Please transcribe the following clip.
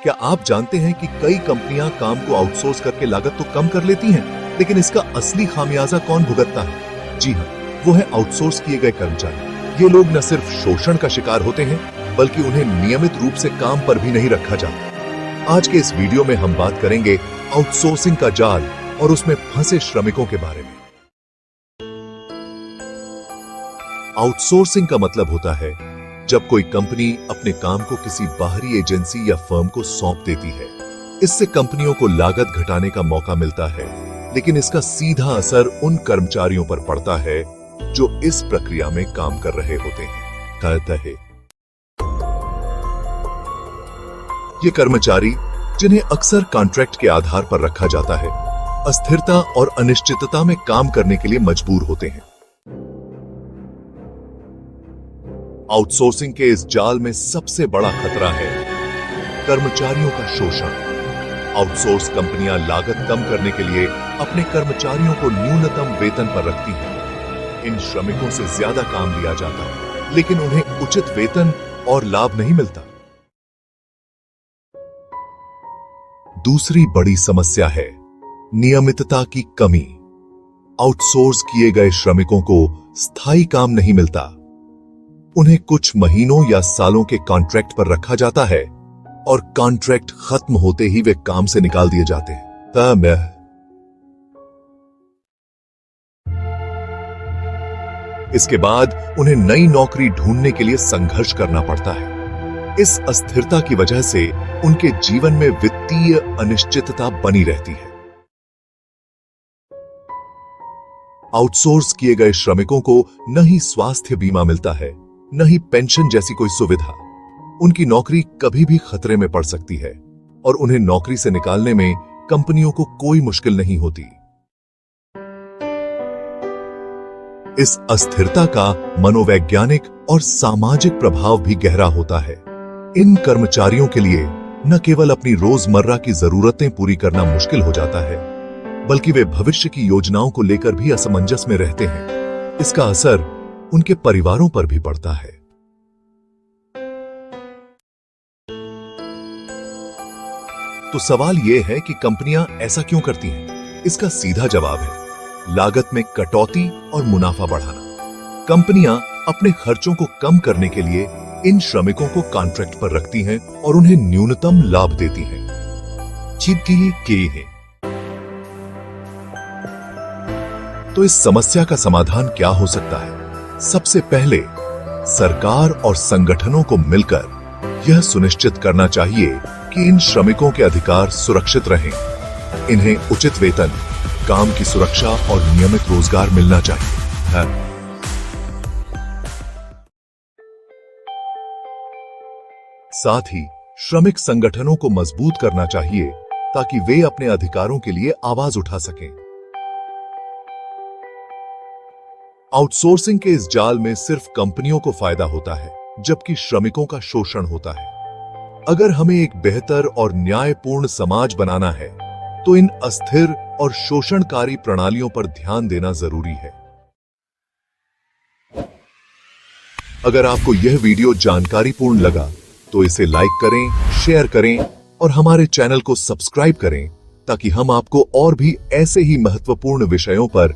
क्या आप जानते हैं कि कई कंपनियां काम को आउटसोर्स करके लागत तो कम कर लेती हैं, लेकिन इसका असली खामियाजा कौन भुगतता है? जी हाँ, वो है आउटसोर्स किए गए कर्मचारी। ये लोग न सिर्फ शोषण का शिकार होते हैं, बल्कि उन्हें नियमित रूप से काम पर भी नहीं रखा जाता। आज के इस वीडियो में हम बात करेंगे आउटसोर्सिंग का जाल और उसमें फंसे श्रमिकों के बारे में। आउटसोर्सिंग का मतलब होता है जब कोई कंपनी अपने काम को किसी बाहरी एजेंसी या फर्म को सौंप देती है। इससे कंपनियों को लागत घटाने का मौका मिलता है, लेकिन इसका सीधा असर उन कर्मचारियों पर पड़ता है जो इस प्रक्रिया में काम कर रहे होते हैं। ये कर्मचारी, जिन्हें अक्सर कॉन्ट्रैक्ट के आधार पर रखा जाता है, अस्थिरता और अनिश्चितता में काम करने के लिए मजबूर होते हैं। आउटसोर्सिंग के इस जाल में सबसे बड़ा खतरा है कर्मचारियों का शोषण। आउटसोर्स कंपनियां लागत कम करने के लिए अपने कर्मचारियों को न्यूनतम वेतन पर रखती हैं। इन श्रमिकों से ज्यादा काम लिया जाता है, लेकिन उन्हें उचित वेतन और लाभ नहीं मिलता। दूसरी बड़ी समस्या है नियमितता की कमी। आउटसोर्स किए गए श्रमिकों को स्थायी काम नहीं मिलता। उन्हें कुछ महीनों या सालों के कॉन्ट्रैक्ट पर रखा जाता है और कॉन्ट्रैक्ट खत्म होते ही वे काम से निकाल दिए जाते हैं। इसके बाद उन्हें नई नौकरी ढूंढने के लिए संघर्ष करना पड़ता है। इस अस्थिरता की वजह से उनके जीवन में वित्तीय अनिश्चितता बनी रहती है। आउटसोर्स किए गए श्रमिकों को न ही स्वास्थ्य बीमा मिलता है, न ही पेंशन जैसी कोई सुविधा। उनकी नौकरी कभी भी खतरे में पड़ सकती है और उन्हें नौकरी से निकालने में कंपनियों को कोई मुश्किल नहीं होती। इस अस्थिरता का मनोवैज्ञानिक और सामाजिक प्रभाव भी गहरा होता है। इन कर्मचारियों के लिए न केवल अपनी रोजमर्रा की जरूरतें पूरी करना मुश्किल हो जाता है, बल्कि वे भविष्य की योजनाओं को लेकर भी असमंजस में रहते हैं। इसका असर उनके परिवारों पर भी पड़ता है। तो सवाल यह है कि कंपनियां ऐसा क्यों करती हैं? इसका सीधा जवाब है लागत में कटौती और मुनाफा बढ़ाना। कंपनियां अपने खर्चों को कम करने के लिए इन श्रमिकों को कॉन्ट्रैक्ट पर रखती हैं और उन्हें न्यूनतम लाभ देती हैं। तो इस समस्या का समाधान क्या हो सकता है? सबसे पहले सरकार और संगठनों को मिलकर यह सुनिश्चित करना चाहिए कि इन श्रमिकों के अधिकार सुरक्षित रहें। इन्हें उचित वेतन, काम की सुरक्षा और नियमित रोजगार मिलना चाहिए। साथ ही श्रमिक संगठनों को मजबूत करना चाहिए ताकि वे अपने अधिकारों के लिए आवाज उठा सकें। आउटसोर्सिंग के इस जाल में सिर्फ कंपनियों को फायदा होता है, जबकि श्रमिकों का शोषण होता है। अगर हमें एक बेहतर और न्यायपूर्ण समाज बनाना है, तो इन अस्थिर और शोषणकारी प्रणालियों पर ध्यान देना जरूरी है। अगर आपको यह वीडियो जानकारीपूर्ण लगा, तो इसे लाइक करें, शेयर करें और हमारे चैनल को सब्सक्राइब करें, ताकि हम आपको और भी ऐसे ही महत्वपूर्ण विषयों पर